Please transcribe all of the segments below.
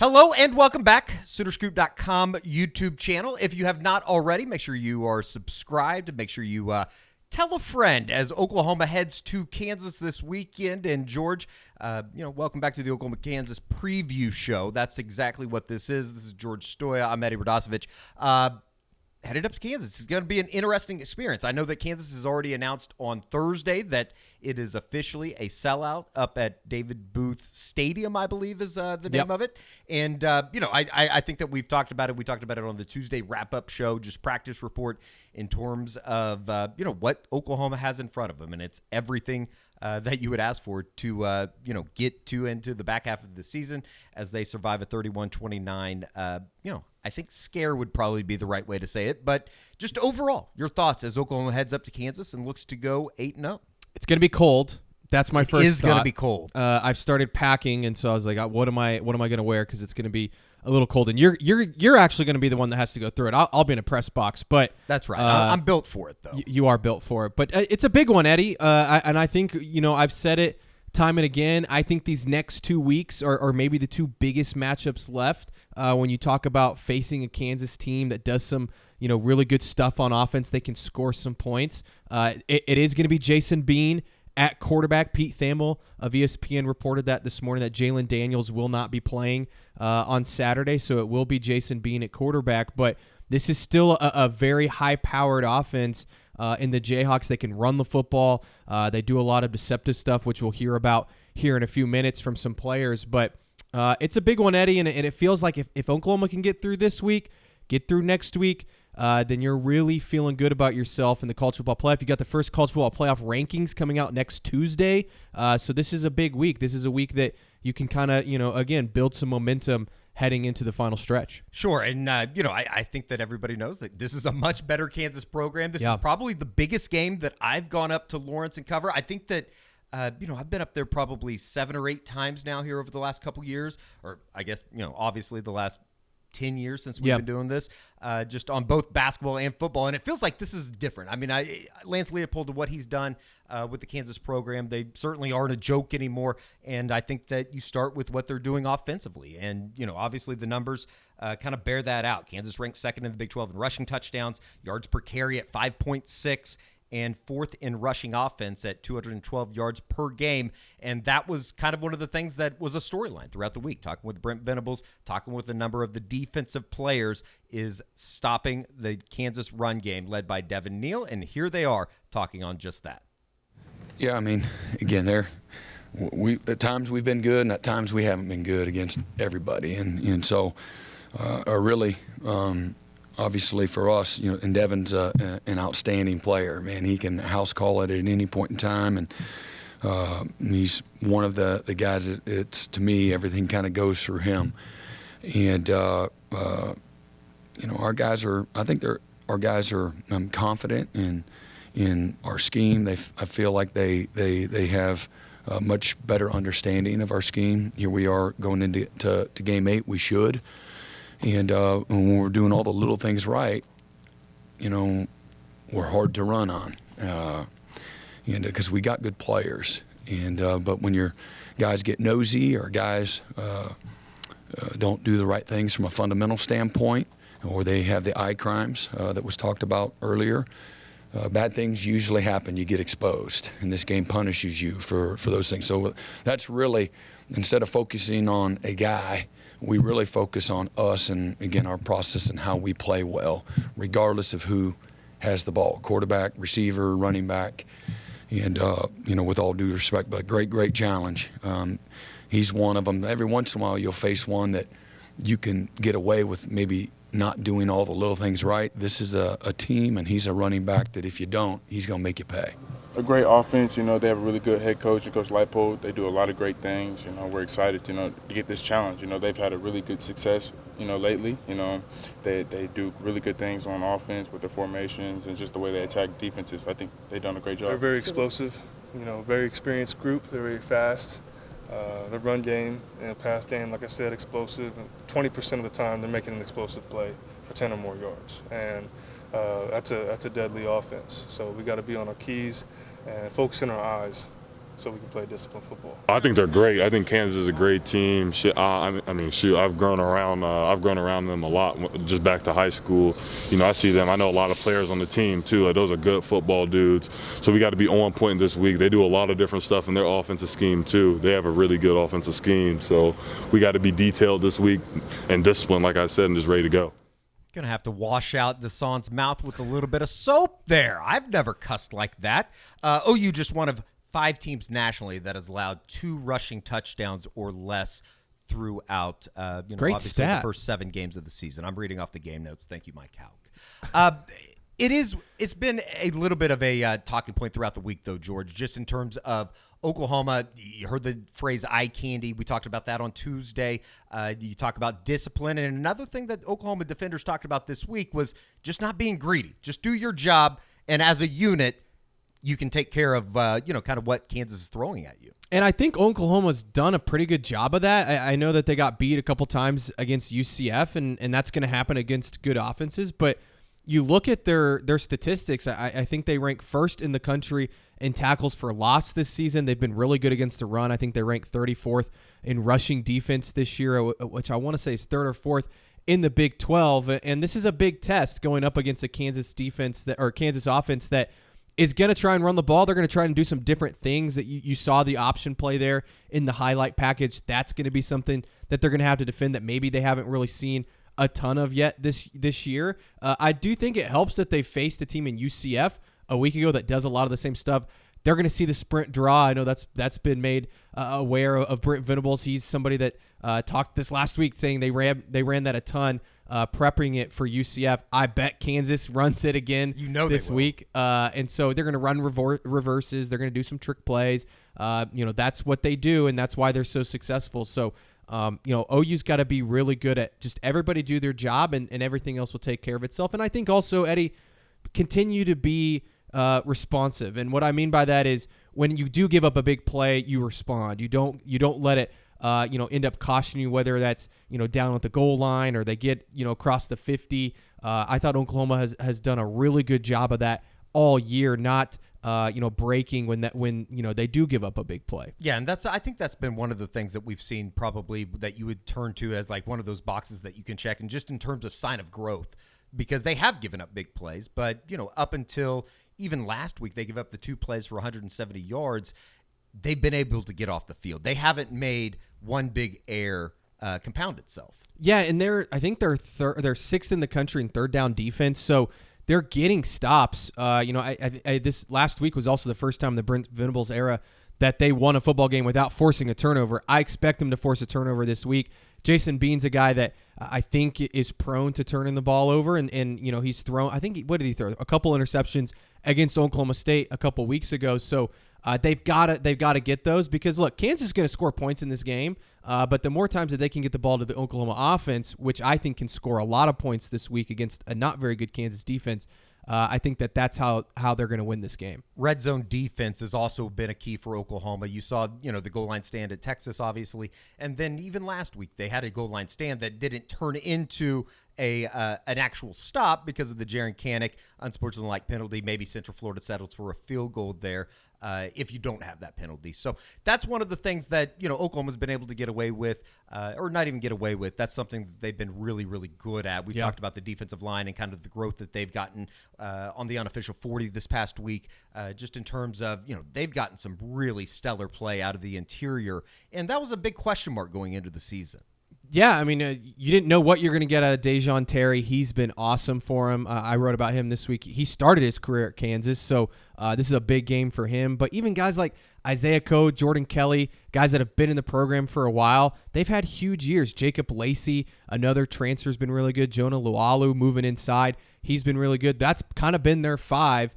Hello and welcome back, SoonerScoop.com YouTube channel. If you have not already, make sure you are subscribed. Make sure you tell a friend as Oklahoma heads to Kansas this weekend. And George, welcome back to the Oklahoma-Kansas preview show. That's exactly what this is. This is George Stoya. I'm Eddie Radosevich. Headed up to Kansas. It's going to be an interesting experience. I know that Kansas has already announced on Thursday that it is officially a sellout up at David Booth Stadium, I believe is the name of it. And, I think that we've talked about it. We talked about it on the Tuesday wrap-up show, just practice report in terms of, what Oklahoma has in front of them. And it's everything that you would ask for to, get into the back half of the season as they survive a 31-29, I think scare would probably be the right way to say it. But just overall, your thoughts as Oklahoma heads up to Kansas and looks to go 8-0. It's going to be cold. That's my first thought. It is going to be cold. I've started packing, and so I was like, what am I going to wear? Because it's going to be a little cold. And you're actually going to be the one that has to go through it. I'll be in a press box, but that's right. I'm built for it, though. You are built for it. But it's a big one, Eddie. And I think, I've said it time and again. I think these next 2 weeks are maybe the two biggest matchups left when you talk about facing a Kansas team that does some, really good stuff on offense. They can score some points. It is going to be Jason Bean at quarterback. Pete Thamel of ESPN reported that this morning that Jalen Daniels will not be playing on Saturday, so it will be Jason Bean at quarterback. But this is still a very high-powered offense in the Jayhawks. They can run the football. They do a lot of deceptive stuff, which we'll hear about here in a few minutes from some players. But it's a big one, Eddie, and it feels like if Oklahoma can get through this week, get through next week, then you're really feeling good about yourself in the college football playoff. You got the first college football playoff rankings coming out next Tuesday. So this is a big week. This is a week that you can kind of, again, build some momentum heading into the final stretch. Sure. And, I think that everybody knows that this is a much better Kansas program. This is probably the biggest game that I've gone up to Lawrence and cover. I think that, I've been up there probably 7 or 8 times now here over the last couple years, or I guess, obviously the last 10 years since we've been doing this, just on both basketball and football. And it feels like this is different. I mean, Lance Leopold, what he's done with the Kansas program, they certainly aren't a joke anymore. And I think that you start with what they're doing offensively. And, obviously the numbers kind of bear that out. Kansas ranks second in the Big 12 in rushing touchdowns, yards per carry at 5.6, and fourth in rushing offense at 212 yards per game. And that was kind of one of the things that was a storyline throughout the week. Talking with Brent Venables, talking with a number of the defensive players, is stopping the Kansas run game led by Devin Neal. And here they are talking on just that. Yeah, I mean, again, we at times we've been good and at times we haven't been good against everybody. And so really obviously for us, and Devin's an outstanding player. Man, he can house call it at any point in time, and he's one of the guys that it's, to me, everything kind of goes through him. And our guys are, I think our guys are confident in our scheme. I feel like they have a much better understanding of our scheme. Here we are going into game 8. We should. And when we're doing all the little things right, we're hard to run on, and because we got good players. And but when your guys get nosy or guys don't do the right things from a fundamental standpoint, or they have the eye crimes that was talked about earlier, bad things usually happen. You get exposed, and this game punishes you for those things. So that's really, instead of focusing on a guy, we really focus on us and, again, our process and how we play well, regardless of who has the ball, quarterback, receiver, running back. And, with all due respect, but great challenge. He's one of them. Every once in a while you'll face one that you can get away with maybe not doing all the little things right. This is a team, and he's a running back that if you don't, he's going to make you pay. A great offense, they have a really good head coach, Coach Leipold. They do a lot of great things. We're excited, to get this challenge. They've had a really good success, lately. They do really good things on offense with their formations and just the way they attack defenses. I think they've done a great job. They're very explosive, very experienced group. They're very fast. The run game and pass game, like I said, explosive. 20% of the time they're making an explosive play for 10 or more yards. And that's a deadly offense. So we got to be on our keys and focus in our eyes so we can play disciplined football. I think they're great. I think Kansas is a great team. I've grown around them a lot. Just back to high school, I see them. I know a lot of players on the team too. Those are good football dudes. So we got to be on point this week. They do a lot of different stuff in their offensive scheme too. They have a really good offensive scheme. So we got to be detailed this week and disciplined, like I said, and just ready to go. Gonna have to wash out Deshaun's mouth with a little bit of soap there. I've never cussed like that. OU just one of 5 teams nationally that has allowed 2 rushing touchdowns or less throughout Great obviously stat. the first 7 games of the season. I'm reading off the game notes. Thank you, Mike Hauk. It's been a little bit of a talking point throughout the week, though, George, just in terms of Oklahoma. You heard the phrase eye candy. We talked about that on Tuesday. You talk about discipline. And another thing that Oklahoma defenders talked about this week was just not being greedy. Just do your job. And as a unit, you can take care of, kind of what Kansas is throwing at you. And I think Oklahoma's done a pretty good job of that. I know that they got beat a couple times against UCF, and that's going to happen against good offenses. But you look at their statistics, I think they rank first in the country in tackles for loss this season. They've been really good against the run. I think they rank 34th in rushing defense this year, which I want to say is 3rd or 4th in the Big 12. And this is a big test going up against a Kansas Kansas offense that is going to try and run the ball. They're going to try and do some different things that you saw the option play there in the highlight package. That's going to be something that they're going to have to defend that maybe they haven't really seen a ton of yet this year. I do think it helps that they faced a team in UCF a week ago that does a lot of the same stuff. They're going to see the sprint draw. I know that's been made aware of Brent Venables. He's somebody that talked this last week saying they ran that a ton, prepping it for UCF. I bet Kansas runs it again this week. And so they're going to run reverses. They're going to do some trick plays. That's what they do, and that's why they're so successful. So, OU's got to be really good at just everybody do their job, and everything else will take care of itself. And I think also, Eddie, continue to be responsive. And what I mean by that is when you do give up a big play, you respond. You don't let it end up costing you, whether that's down at the goal line or they get across the 50. I thought Oklahoma has done a really good job of that all year, not breaking when they do give up a big play. Yeah, and I think that's been one of the things that we've seen probably that you would turn to as like one of those boxes that you can check, and just in terms of sign of growth, because they have given up big plays, but up until even last week they give up the 2 plays for 170 yards. They've been able to get off the field. They haven't made one big error compound itself. Yeah, and I think they're 6th in the country in third down defense. So they're getting stops. This last week was also the first time in the Brent Venables era that they won a football game without forcing a turnover. I expect them to force a turnover this week. Jason Bean's a guy that I think is prone to turning the ball over, and he's thrown. I think what did he throw? A couple interceptions against Oklahoma State a couple weeks ago. So they've got to get those, because look, Kansas is going to score points in this game, but the more times that they can get the ball to the Oklahoma offense, which I think can score a lot of points this week against a not very good Kansas defense, I think that's how they're going to win this game. Red zone defense has also been a key for Oklahoma. You saw, the goal line stand at Texas, obviously, and then even last week they had a goal line stand that didn't turn into an actual stop because of the Jaren Kanak unsportsmanlike penalty. Maybe Central Florida settles for a field goal there if you don't have that penalty. So that's one of the things that Oklahoma's been able to get away with, or not even get away with. That's something that they've been really, really good at. We've talked about the defensive line and kind of the growth that they've gotten on the unofficial 40 this past week, just in terms of they've gotten some really stellar play out of the interior, and that was a big question mark going into the season. Yeah, I mean, you didn't know what you're going to get out of Dejon Terry. He's been awesome for him. I wrote about him this week. He started his career at Kansas, so this is a big game for him. But even guys like Isaiah Coe, Jordan Kelly, guys that have been in the program for a while, they've had huge years. Jacob Lacey, another transfer, has been really good. Jonah Lualu moving inside. He's been really good. That's kind of been their 5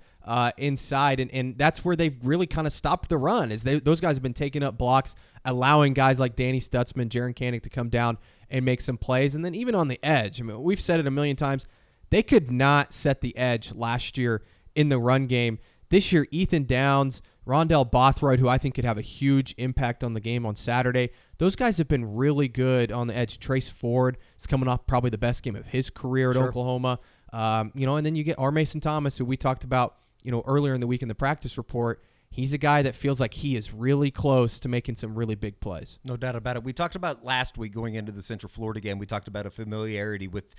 inside, and that's where they've really kind of stopped the run, is those guys have been taking up blocks, allowing guys like Danny Stutzman, Jaren Kanak to come down and make some plays. And then even on the edge, I mean, we've said it a million times, they could not set the edge last year in the run game. This year, Ethan Downs, Rondell Bothroyd, who I think could have a huge impact on the game on Saturday, those guys have been really good on the edge. Trace Ford is coming off probably the best game of his career at Oklahoma. And then you get R. Mason Thomas, who we talked about earlier in the week in the practice report. he's a guy that feels like he is really close to making some really big plays. No doubt about it. We talked about last week going into the Central Florida game. We talked about a familiarity with,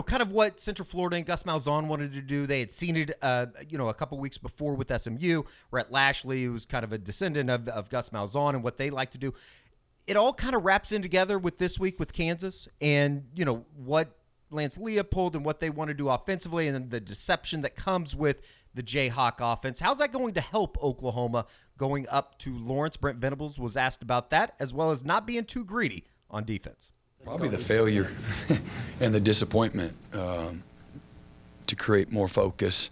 kind of what Central Florida and Gus Malzahn wanted to do. They had seen it, a couple weeks before with SMU. Rhett Lashley, who was kind of a descendant of Gus Malzahn and what they like to do. It all kind of wraps in together with this week with Kansas and, what Lance Leopold and what they want to do offensively and then the deception that comes with the Jayhawk offense. How's that going to help Oklahoma going up to Lawrence? Brent Venables was asked about that, as well as not being too greedy on defense. Probably the failure and the disappointment to create more focus,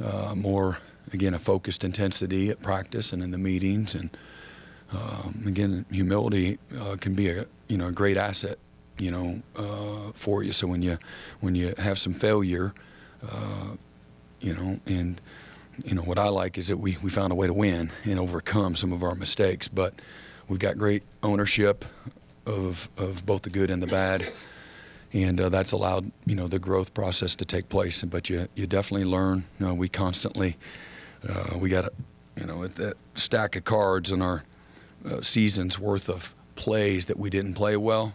a focused intensity at practice and in the meetings. And again, humility can be a great asset, for you. So when you have some failure, what I like is that we found a way to win and overcome some of our mistakes. But we've got great ownership of both the good and the bad, and that's allowed the growth process to take place. But you definitely learn. We constantly we got that stack of cards in our season's worth of plays that we didn't play well.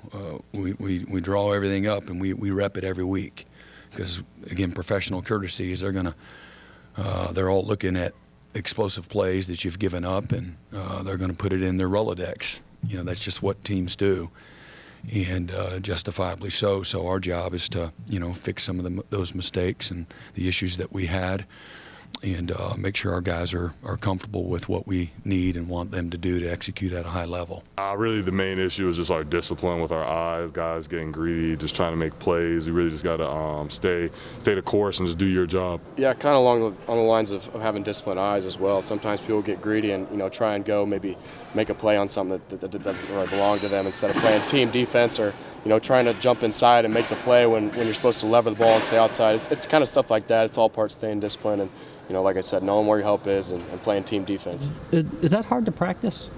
We draw everything up and we rep it every week, because again, professional courtesy is they're all looking at explosive plays that you've given up, and they're going to put it in their Rolodex. That's just what teams do, and justifiably so. So our job is to fix some of those mistakes and the issues that we had, and make sure our guys are comfortable with what we need and want them to do to execute at a high level. Really the main issue is just our discipline with our eyes, guys getting greedy, just trying to make plays. We really just got to stay the course and just do your job. Yeah, kind of on the lines of having disciplined eyes as well. Sometimes people get greedy and try and go maybe make a play on something that doesn't really belong to them, instead of playing team defense or trying to jump inside and make the play when you're supposed to lever the ball and stay outside. It's kind of stuff like that. It's all part of staying disciplined and like I said, knowing where your help is and playing team defense. Is that hard to practice?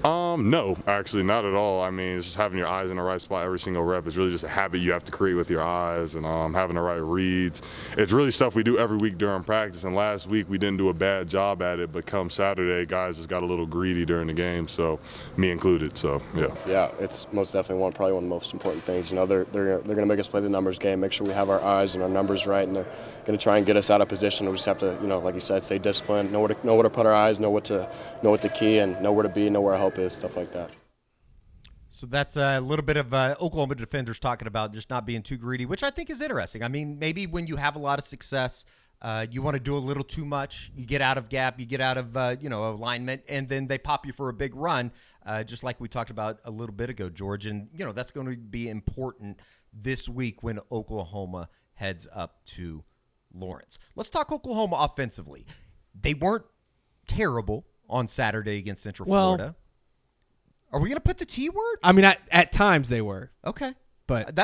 No, actually not at all. I mean, it's just having your eyes in the right spot every single rep. It's really just a habit you have to create with your eyes, and having the right reads. It's really stuff we do every week during practice, and last week we didn't do a bad job at it, but come Saturday, guys just got a little greedy during the game, so me included, so yeah. Yeah, it's most definitely probably one of the most important things. They're going to make us play the numbers game, make sure we have our eyes and our numbers right, and they're going to try and get us out of position. We just have to, like you said, stay disciplined, know where to put our eyes, know what to key, and know where to be, know where our help is, stuff like that. So that's a little bit of Oklahoma defenders talking about just not being too greedy, which I think is interesting. I mean, maybe when you have a lot of success, you want to do a little too much. You get out of gap, you get out of alignment, and then they pop you for a big run, just like we talked about a little bit ago, George. And that's going to be important this week when Oklahoma heads up to Lawrence. Let's talk Oklahoma offensively. They weren't terrible on Saturday against Central Florida. Are we going to put the T word? I mean, at times they were. Okay. But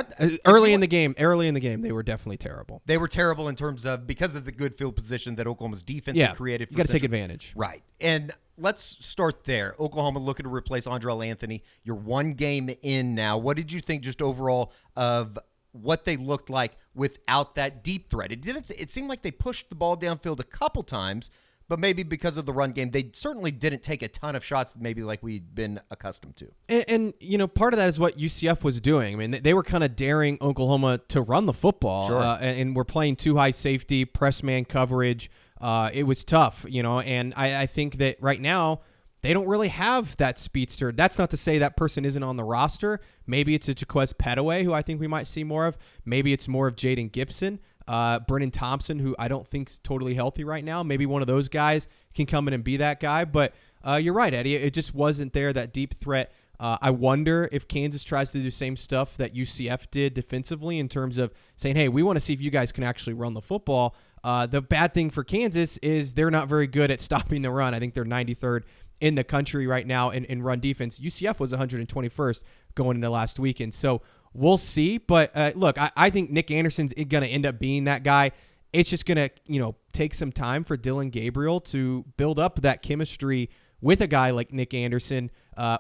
early in the game, they were definitely terrible. They were terrible in terms of because of the good field position that Oklahoma's defense had created. You got to take advantage. Right. And let's start there. Oklahoma looking to replace Andrel Anthony. You're one game in now. What did you think just overall of what they looked like without that deep threat? It seemed like they pushed the ball downfield a couple times, but maybe because of the run game, they certainly didn't take a ton of shots maybe like we'd been accustomed to. And part of that is what UCF was doing. I mean, they were kind of daring Oklahoma to run the football. Sure. And we're playing too high safety, press man coverage. It was tough, and I think that right now they don't really have that speedster. That's not to say that person isn't on the roster. Maybe it's a Jaquez Petaway, who I think we might see more of. Maybe it's more of Jaden Gibson. Brennan Thompson, who I don't think's totally healthy right now. Maybe one of those guys can come in and be that guy. But you're right, Eddie. It just wasn't there, that deep threat. I wonder if Kansas tries to do the same stuff that UCF did defensively in terms of saying, hey, we want to see if you guys can actually run the football. The bad thing for Kansas is they're not very good at stopping the run. I think they're 93rd in the country right now in run defense. UCF was 121st going into last weekend. So we'll see. But look, I think Nick Anderson's going to end up being that guy. It's just going to, take some time for Dylan Gabriel to build up that chemistry with a guy like Nick Anderson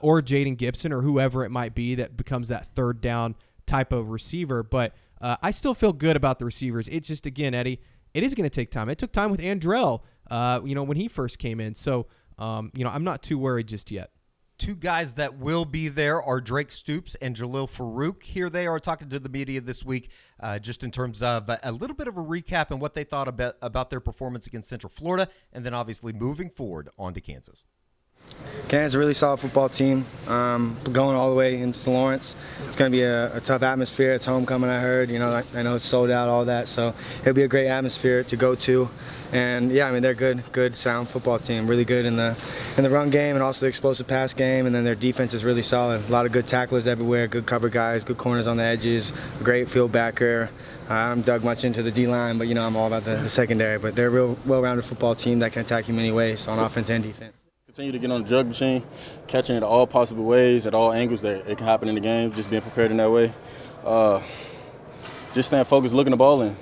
or Jaden Gibson or whoever it might be that becomes that third down type of receiver. But I still feel good about the receivers. It's just, again, Eddie, it is going to take time. It took time with Andrel when he first came in. So, I'm not too worried just yet. Two guys that will be there are Drake Stoops and Jalil Farouk. Here they are talking to the media this week, just in terms of a little bit of a recap and what they thought about their performance against Central Florida, and then obviously moving forward on to Kansas. Kansas is a really solid football team, going all the way into Lawrence. It's going to be a tough atmosphere. It's homecoming, I heard. I know it's sold out, all that. So it'll be a great atmosphere to go to. And, yeah, they're good, sound football team. Really good in the run game and also the explosive pass game. And then their defense is really solid. A lot of good tacklers everywhere, good cover guys, good corners on the edges, a great field backer. I'm dug much into the D-line, but, I'm all about the secondary. But they're a real well-rounded football team that can attack you many ways on offense and defense. Continue to get on the drug machine, catching it all possible ways, at all angles that it can happen in the game, just being prepared in that way. Just staying focused, looking the ball in,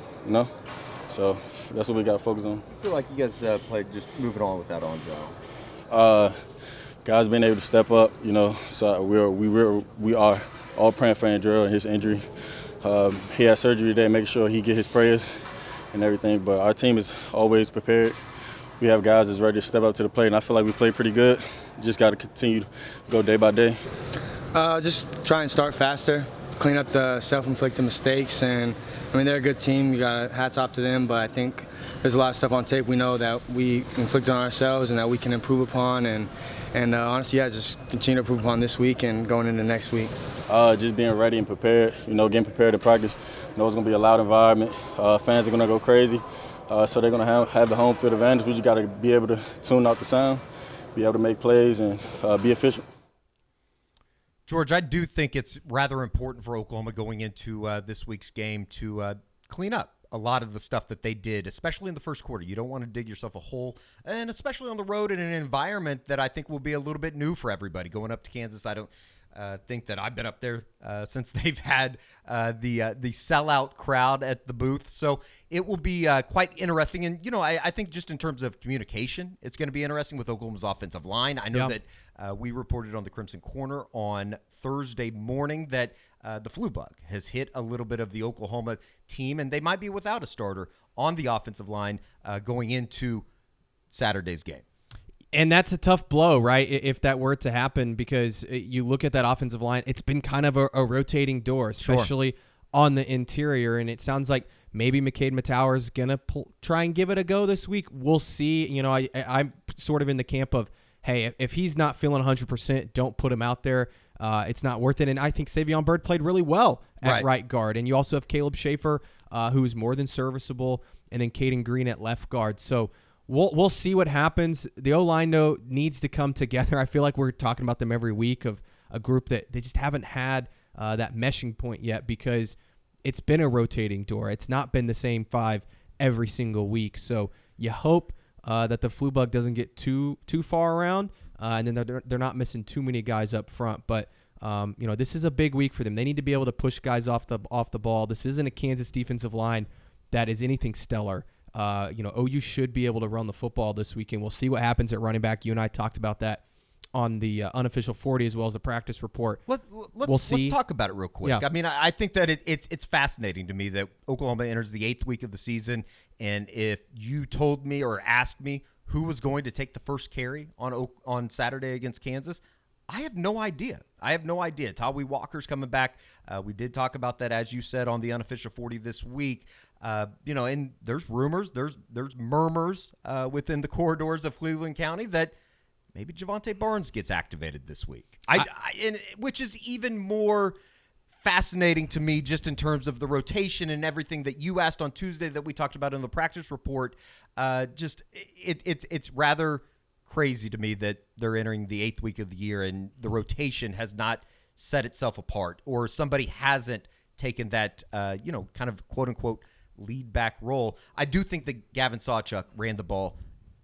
So that's what we got to focus on. I feel like you guys played just moving on without Andrel. Guys being able to step up, so we are all praying for Andrel and his injury. He had surgery today, making sure he get his prayers and everything, but our team is always prepared. We have guys that's ready to step up to the plate, and I feel like we played pretty good. Just got to continue to go day by day. Just try and start faster, clean up the self-inflicted mistakes, and they're a good team. You got hats off to them, but I think there's a lot of stuff on tape we know that we inflict on ourselves and that we can improve upon, and honestly, just continue to improve upon this week and going into next week. Just being ready and prepared, getting prepared to practice. It's going to be a loud environment. Fans are going to go crazy. So they're going to have the home field advantage. We just got to be able to tune out the sound, be able to make plays, and be efficient. George, I do think it's rather important for Oklahoma going into this week's game to clean up a lot of the stuff that they did, especially in the first quarter. You don't want to dig yourself a hole, and especially on the road in an environment that I think will be a little bit new for everybody. Going up to Kansas, I don't think that I've been up there since they've had the sellout crowd at the booth. So it will be quite interesting. And, I think just in terms of communication, it's going to be interesting with Oklahoma's offensive line. I know that we reported on the Crimson Corner on Thursday morning that the flu bug has hit a little bit of the Oklahoma team, and they might be without a starter on the offensive line going into Saturday's game. And that's a tough blow, right, if that were to happen, because you look at that offensive line, it's been kind of a rotating door, especially on the interior, and it sounds like maybe McCade Matauer is going to try and give it a go this week. We'll see. I'm sort of in the camp of, hey, if he's not feeling 100%, don't put him out there. It's not worth it. And I think Savion Byrd played really well at right guard. And you also have Caleb Schaefer, who is more than serviceable, and then Caden Green at left guard. So we'll see what happens. The O-line, though, needs to come together. I feel like we're talking about them every week, of a group that they just haven't had that meshing point yet, because it's been a rotating door. It's not been the same five every single week. So you hope that the flu bug doesn't get too far around, and then they're not missing too many guys up front. But this is a big week for them. They need to be able to push guys off the ball. This isn't a Kansas defensive line that is anything stellar. OU should be able to run the football this weekend. We'll see what happens at running back. You and I talked about that on the unofficial 40 as well as the practice report. Let's talk about it real quick. Yeah. I think that it's fascinating to me that Oklahoma enters the 8th week of the season, and if you told me or asked me who was going to take the first carry on Saturday against Kansas, I have no idea. Tawi Walker's coming back. We did talk about that, as you said, on the unofficial 40 this week. And there's rumors, there's murmurs within the corridors of Cleveland County that maybe Javonte Barnes gets activated this week. Which is even more fascinating to me, just in terms of the rotation and everything that you asked on Tuesday that we talked about in the practice report. It's rather crazy to me that they're entering the 8th week of the year and the rotation has not set itself apart, or somebody hasn't taken that, kind of quote unquote lead back role. I do think that Gavin Sawchuk ran the ball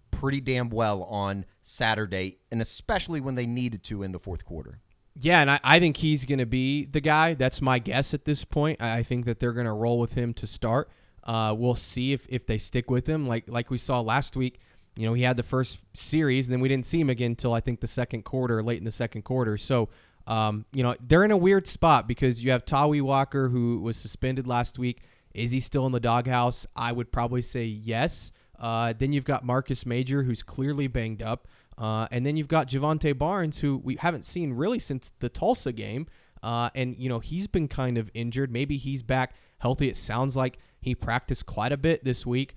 pretty damn well on Saturday, and especially when they needed to in the fourth quarter. Yeah, and I think he's going to be the guy. That's my guess at this point. I think that they're going to roll with him to start. We'll see if they stick with him. Like we saw last week, he had the first series, and then we didn't see him again until I think the second quarter, late in the second quarter. So, they're in a weird spot because you have Tawi Walker, who was suspended last week. Is he still in the doghouse? I would probably say yes. Then you've got Marcus Major, who's clearly banged up. And then you've got Javonte Barnes, who we haven't seen really since the Tulsa game. And, he's been kind of injured. Maybe he's back healthy. It sounds like he practiced quite a bit this week.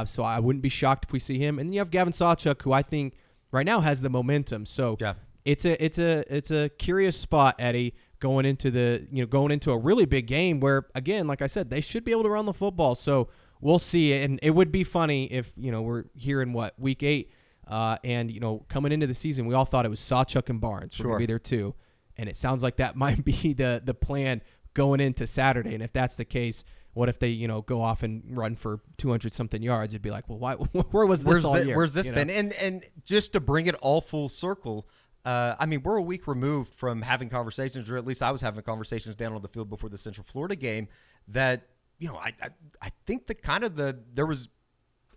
So I wouldn't be shocked if we see him. And then you have Gavin Sawchuk, who I think right now has the momentum. So yeah. It's a curious spot, Eddie, going into a really big game where, again, like I said, they should be able to run the football. So we'll see. And it would be funny if, we're here in week 8, and coming into the season, we all thought it was Sawchuk and Barnes. We're going to be there too. And it sounds like that might be the plan going into Saturday. And if that's the case, what if they, go off and run for 200-something yards? It'd be like, well, why? Where was this all year? Where's this been? And just to bring it all full circle, we're a week removed from having conversations, or at least I was having conversations down on the field before the Central Florida game that, I think there was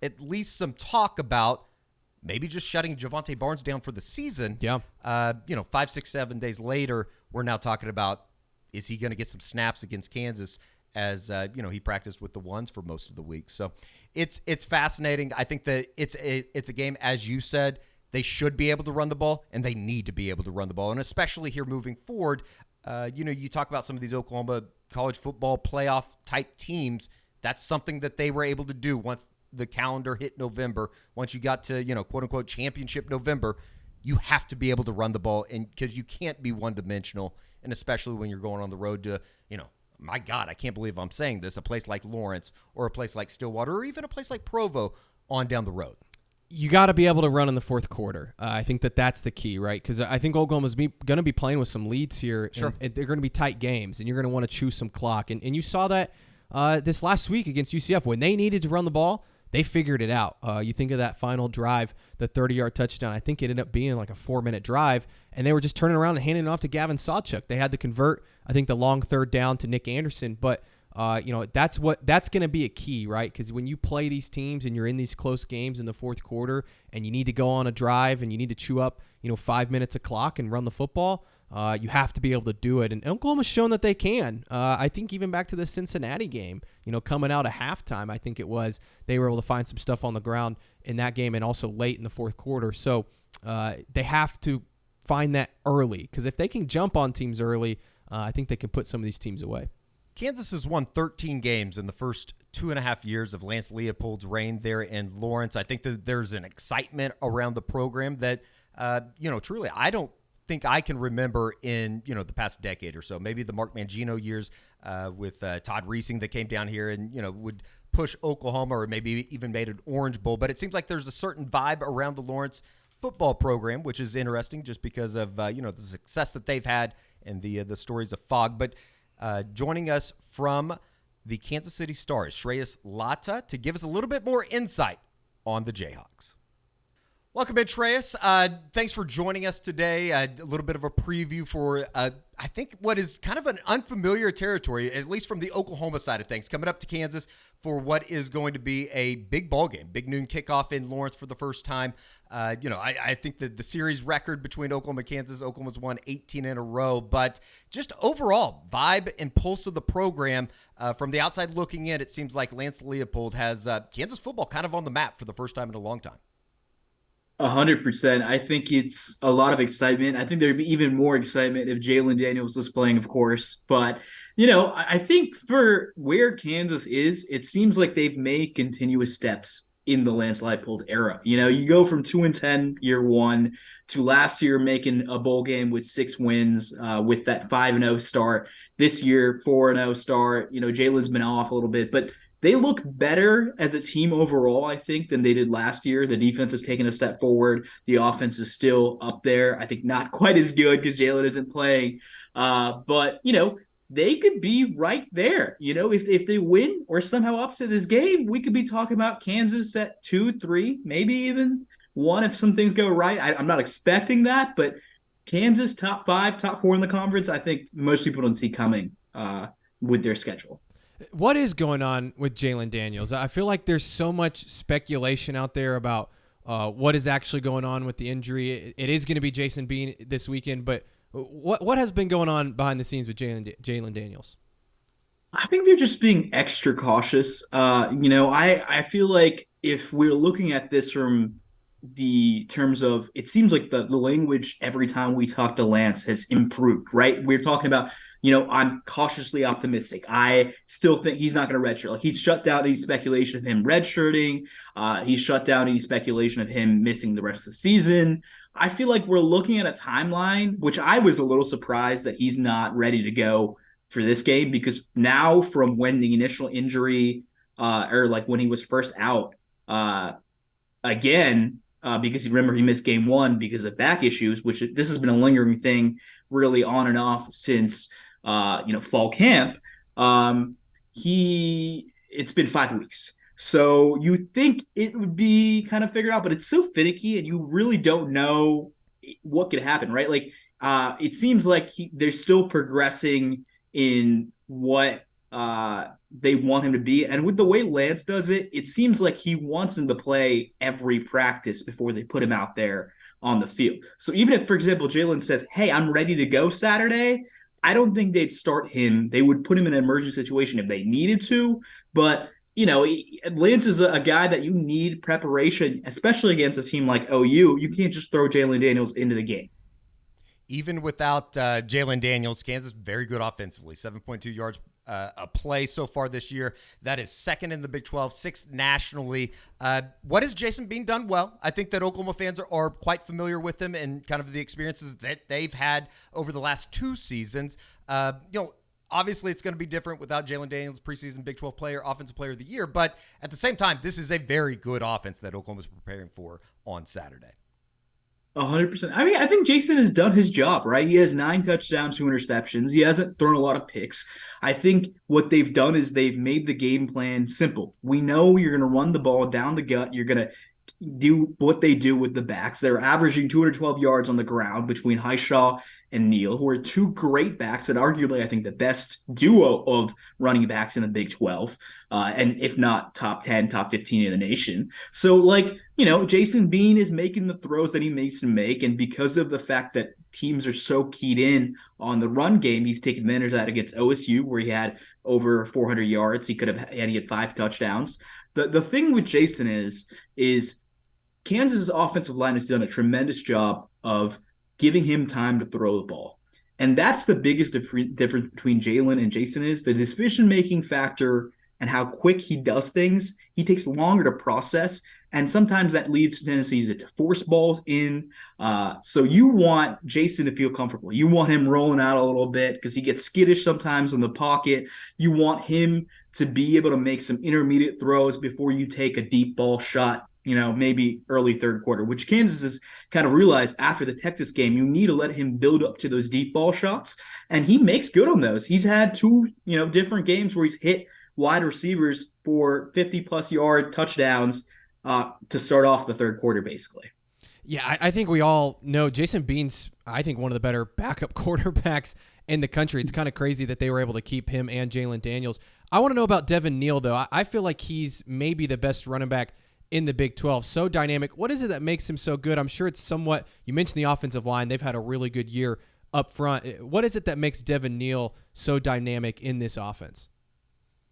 at least some talk about maybe just shutting Javonte Barnes down for the season. Yeah. 5, 6, 7 days later, we're now talking about, is he going to get some snaps against Kansas as, he practiced with the ones for most of the week. So it's fascinating. I think that it's a game, as you said, they should be able to run the ball, and they need to be able to run the ball. And especially here moving forward, you talk about some of these Oklahoma college football playoff type teams. That's something that they were able to do once the calendar hit November. Once you got to, quote unquote championship November, you have to be able to run the ball, and because you can't be one dimensional. And especially when you're going on the road to, my God, I can't believe I'm saying this, a place like Lawrence or a place like Stillwater or even a place like Provo on down the road. You got to be able to run in the fourth quarter. I think that's the key, right? Because I think Oklahoma's going to be playing with some leads here. Sure. And they're going to be tight games, and you're going to want to chew some clock. And you saw that this last week against UCF. When they needed to run the ball, they figured it out. You think of that final drive, the 30-yard touchdown. I think it ended up being like a 4-minute drive, and they were just turning around and handing it off to Gavin Sawchuk. They had to convert, I think, the long third down to Nick Anderson. But, that's going to be a key, right? Because when you play these teams and you're in these close games in the fourth quarter and you need to go on a drive and you need to chew up, 5 minutes of clock and run the football, you have to be able to do it. And Oklahoma's shown that they can. I think even back to the Cincinnati game, coming out of halftime, I think it was, they were able to find some stuff on the ground in that game and also late in the fourth quarter. So they have to find that early, because if they can jump on teams early, I think they can put some of these teams away. Kansas has won 13 games in the first 2.5 years of Lance Leopold's reign there in Lawrence. I think that there's an excitement around the program that, truly, I don't think I can remember in, the past decade or so. Maybe the Mark Mangino years with Todd Reesing that came down here and, would push Oklahoma, or maybe even made an Orange Bowl. But it seems like there's a certain vibe around the Lawrence football program, which is interesting just because of, the success that they've had and the stories of Fogg. But joining us from the Kansas City Star is Shreyas Laddha to give us a little bit more insight on the Jayhawks. Welcome in, Shreyas. Thanks for joining us today. A little bit of a preview for, I think, what is kind of an unfamiliar territory, at least from the Oklahoma side of things, coming up to Kansas for what is going to be a big ball game, big noon kickoff in Lawrence for the first time. I think that the series record between Oklahoma and Kansas, Oklahoma's won 18 in a row, but just overall vibe and pulse of the program, from the outside looking in, it seems like Lance Leopold has Kansas football kind of on the map for the first time in a long time. 100%. I think it's a lot of excitement. I think there'd be even more excitement if Jalen Daniels was playing, of course. But, I think for where Kansas is, it seems like they've made continuous steps in the Lance Leipold era. You go from 2-10 year one to last year making a bowl game with 6 wins, with that 5-0 start. This year, 4-0 start. Jalen's been off a little bit, but they look better as a team overall, I think, than they did last year. The defense has taken a step forward. The offense is still up there. I think not quite as good because Jalen isn't playing. But, they could be right there. If they win or somehow upset this game, we could be talking about Kansas at 2-3, maybe even 1 if some things go right. I'm not expecting that, but Kansas top 5, top 4 in the conference, I think most people don't see coming with their schedule. What is going on with Jalen Daniels? I feel like there's so much speculation out there about what is actually going on with the injury. It is going to be Jason Bean this weekend, but what has been going on behind the scenes with Jalen Daniels? I think they're just being extra cautious. I feel like if we're looking at this from the terms of, it seems like the language every time we talk to Lance has improved, right? We're talking about, I'm cautiously optimistic. I still think he's not going to redshirt. Like, he's shut down any speculation of him redshirting. He's shut down any speculation of him missing the rest of the season. I feel like we're looking at a timeline, which I was a little surprised that he's not ready to go for this game, because now from when the initial injury, or like when he was first out, again, because you remember he missed game 1 because of back issues, which this has been a lingering thing really on and off since fall camp. It's been 5 weeks. So you think it would be kind of figured out, but it's so finicky and you really don't know what could happen, right? Like, it seems like they're still progressing in what they want him to be. And with the way Lance does it, it seems like he wants him to play every practice before they put him out there on the field. So even if, for example, Jalen says, hey, I'm ready to go Saturday, I don't think they'd start him. They would put him in an emergency situation if they needed to. But, Lance is a guy that you need preparation, especially against a team like OU. You can't just throw Jalen Daniels into the game. Even without Jalen Daniels, Kansas very good offensively, 7.2 yards a play so far this year. That is second in the Big 12, sixth nationally. What has Jason Bean done well? I think that Oklahoma fans are quite familiar with him and kind of the experiences that they've had over the last 2 seasons. Obviously it's going to be different without Jalen Daniels, preseason Big 12 player, offensive player of the year. But at the same time, this is a very good offense that Oklahoma's preparing for on Saturday. 100%. I mean, I think Jason has done his job, right? He has 9 touchdowns, 2 interceptions. He hasn't thrown a lot of picks. I think what they've done is they've made the game plan simple. We know you're going to run the ball down the gut. You're going to do what they do with the backs. They're averaging 212 yards on the ground between Hishaw and Neal, who are 2 great backs and arguably, I think, the best duo of running backs in the Big 12, and if not top 10, top 15 in the nation. So, Jason Bean is making the throws that he needs to make, and because of the fact that teams are so keyed in on the run game, he's taken advantage of that against OSU, where he had over 400 yards. He had 5 touchdowns. The thing with Jason is Kansas' offensive line has done a tremendous job of giving him time to throw the ball. And that's the biggest difference between Jalen and Jason is the decision-making factor and how quick he does things. He takes longer to process, and sometimes that leads to tendency to force balls in. So you want Jason to feel comfortable. You want him rolling out a little bit because he gets skittish sometimes in the pocket. You want him to be able to make some intermediate throws before you take a deep ball shot, maybe early third quarter, which Kansas has kind of realized after the Texas game. You need to let him build up to those deep ball shots, and he makes good on those. He's had 2, different games where he's hit wide receivers for 50-plus yard touchdowns to start off the third quarter, basically. Yeah, I think we all know Jason Bean's, I think, one of the better backup quarterbacks in the country. It's kind of crazy that they were able to keep him and Jalen Daniels. I want to know about Devin Neal, though. I feel like he's maybe the best running back in the Big 12. So dynamic. What is it that makes him so good? I'm sure it's somewhat, you mentioned the offensive line. They've had a really good year up front. What is it that makes Devin Neal so dynamic in this offense?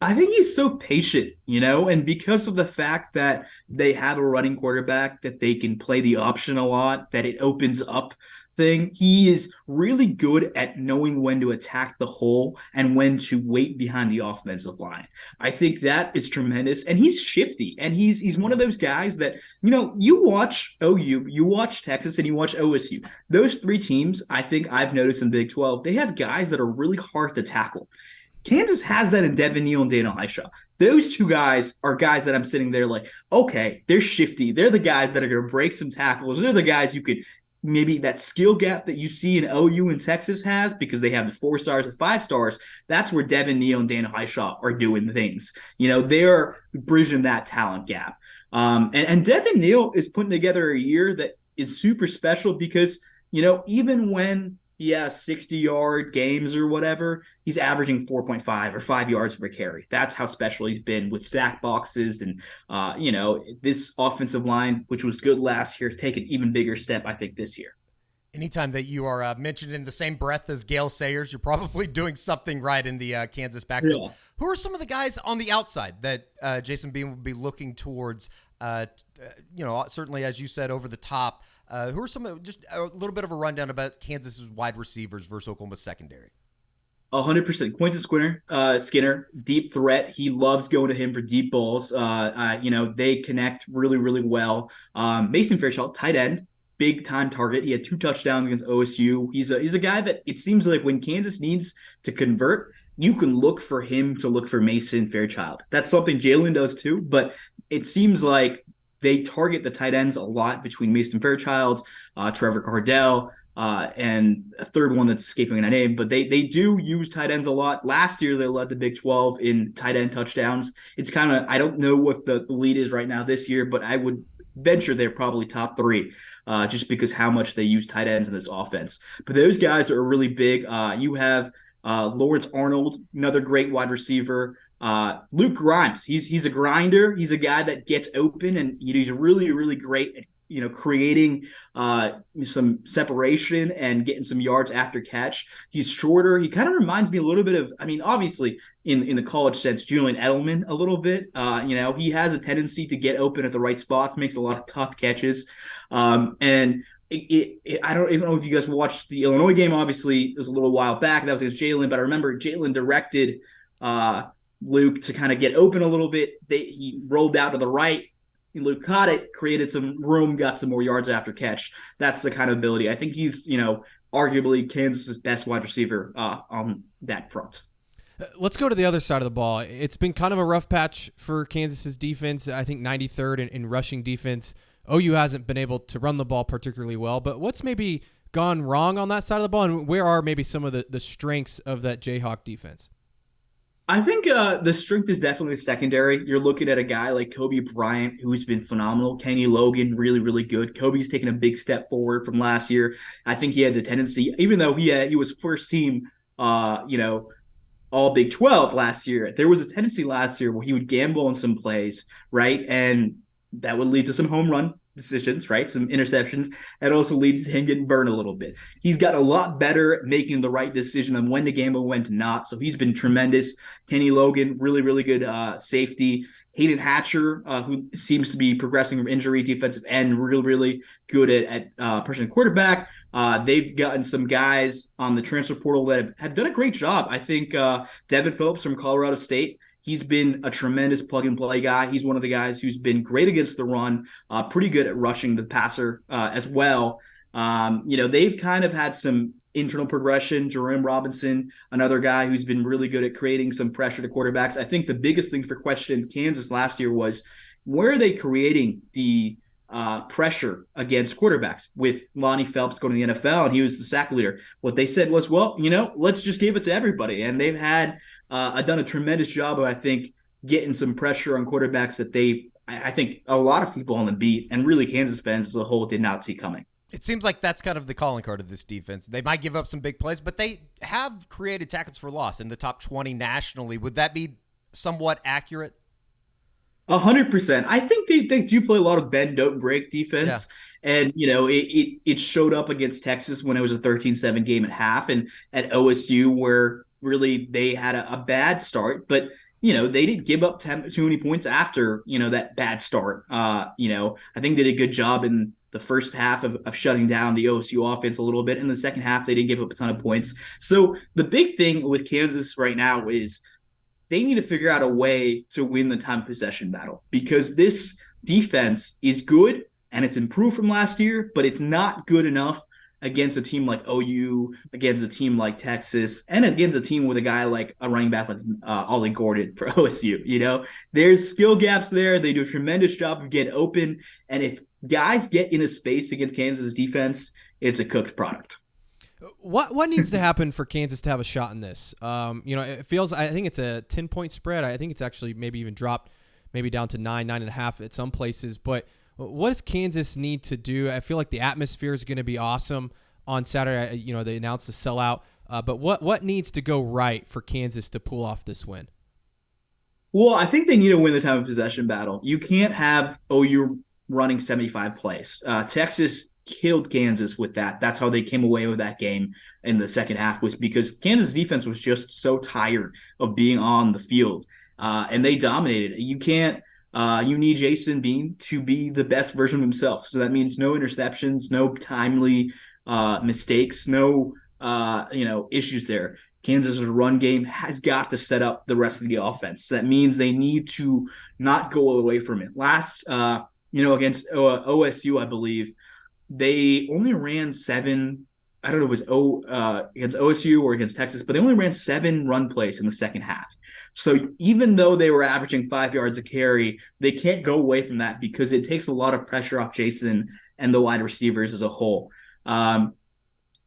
I think he's so patient, and because of the fact that they have a running quarterback, that they can play the option a lot, that it opens up thing, he is really good at knowing when to attack the hole and when to wait behind the offensive line. I think that is tremendous, and he's shifty, and he's one of those guys that, you watch OU, you watch Texas, and you watch OSU. Those 3 teams, I think I've noticed in the Big 12, they have guys that are really hard to tackle. Kansas has that in Devin Neal and Daniel Hishaw. Those 2 guys are guys that I'm sitting there like, okay, they're shifty. They're the guys that are going to break some tackles. They're the guys you could maybe that skill gap that you see in OU and Texas has because they have the 4 stars and 5 stars. That's where Devin Neal and Daniel Hishaw are doing things. They're bridging that talent gap. And Devin Neal is putting together a year that is super special because, even when he has 60-yard games or whatever, he's averaging 4.5 or 5 yards per carry. That's how special he's been with stack boxes. And, this offensive line, which was good last year, take an even bigger step, I think, this year. Anytime that you are mentioned in the same breath as Gale Sayers, you're probably doing something right in the Kansas backfield. Yeah. Who are some of the guys on the outside that Jason Bean will be looking towards Certainly, as you said, over the top. Who are just a little bit of a rundown about Kansas's wide receivers versus Oklahoma's secondary? 100%. Quentin Skinner, deep threat. He loves going to him for deep balls. They connect really, really well. Mason Fairchild, tight end, big time target. He had 2 touchdowns against OSU. He's a guy that it seems like when Kansas needs to convert, you can look for him to look for Mason Fairchild. That's something Jalen does too, but it seems like they target the tight ends a lot between Mason Fairchild, Trevor Cardell, and a third one that's escaping my name, but they do use tight ends a lot. Last year, they led the Big 12 in tight end touchdowns. It's kind of, I don't know what the lead is right now this year, but I would venture they're probably top 3 just because how much they use tight ends in this offense. But those guys are really big. You have Lawrence Arnold, another great wide receiver. Luke Grimes, he's a grinder. He's a guy that gets open, and he's really, really great at creating some separation and getting some yards after catch. He's shorter. He kind of reminds me a little bit of, obviously in the college sense, Julian Edelman a little bit. He has a tendency to get open at the right spots, makes a lot of tough catches. I don't even know if you guys watched the Illinois game. Obviously, it was a little while back. That was against Jalen, but I remember Jalen directed Luke to kind of get open a little bit. He rolled out to the right. Luke caught it, created some room, got some more yards after catch. That's the kind of ability. I think he's, arguably Kansas's best wide receiver on that front. Let's go to the other side of the ball. It's been kind of a rough patch for Kansas's defense. I think 93rd in rushing defense. OU hasn't been able to run the ball particularly well, but what's maybe gone wrong on that side of the ball, and where are maybe some of the strengths of that Jayhawk defense? I think the strength is definitely the secondary. You're looking at a guy like Kobe Bryant, who's been phenomenal. Kenny Logan, really, really good. Kobe's taken a big step forward from last year. I think he had the tendency, even though he was first team, all Big 12 last year, there was a tendency last year where he would gamble on some plays, right? And that would lead to some home run decisions, right? Some interceptions, and also lead to him getting burned a little bit. He's got a lot better at making the right decision on when to gamble, when to not. So he's been tremendous. Kenny Logan, really, really good safety. Hayden Hatcher, who seems to be progressing from injury, defensive end, really, really good at pushing quarterback. They've gotten some guys on the transfer portal that have done a great job. I think Devin Phillips from Colorado State, he's been a tremendous plug-and-play guy. He's one of the guys who's been great against the run, pretty good at rushing the passer as well. They've kind of had some internal progression. Jerome Robinson, another guy who's been really good at creating some pressure to quarterbacks. I think the biggest thing for question Kansas last year was, where are they creating the pressure against quarterbacks? With Lonnie Phelps going to the NFL, and he was the sack leader. What they said was, well, let's just give it to everybody. And they've had done a tremendous job of, I think, getting some pressure on quarterbacks that I think a lot of people on the beat, and really Kansas fans as a whole, did not see coming. It seems like that's kind of the calling card of this defense. They might give up some big plays, but they have created tackles for loss in the top 20 nationally. Would that be somewhat accurate? 100%. I think they do play a lot of bend, don't break defense. Yeah. And, it showed up against Texas when it was a 13-7 game at half, and at OSU where really they had a bad start, but they didn't give up too many points after, that bad start. I think they did a good job in the first half of shutting down the OSU offense a little bit. In the second half, they didn't give up a ton of points. So the big thing with Kansas right now is they need to figure out a way to win the time possession battle, because this defense is good and it's improved from last year, but it's not good enough against a team like OU, against a team like Texas, and against a team with a guy like a running back like Ollie Gordon for OSU. There's skill gaps there. They do a tremendous job of getting open. And if guys get in a space against Kansas defense, it's a cooked product. What needs to happen for Kansas to have a shot in this? It feels, I think it's a 10-point spread. I think it's actually maybe even dropped maybe down to 9.5 at some places. But what does Kansas need to do? I feel like the atmosphere is going to be awesome on Saturday. They announced the sellout. But what needs to go right for Kansas to pull off this win? Well, I think they need to win the time of possession battle. You can't have OU running 75 plays. Texas killed Kansas with that. That's how they came away with that game in the second half, was because Kansas defense was just so tired of being on the field. And they dominated. You can't you need Jason Bean to be the best version of himself. So that means no interceptions, no timely mistakes, no issues there. Kansas's run game has got to set up the rest of the offense. That means they need to not go away from it. Last, against OSU, I believe, they only ran seven. I don't know if it was against OSU or against Texas, but they only ran 7 run plays in the second half. So even though they were averaging 5 yards a carry, they can't go away from that because it takes a lot of pressure off Jason and the wide receivers as a whole.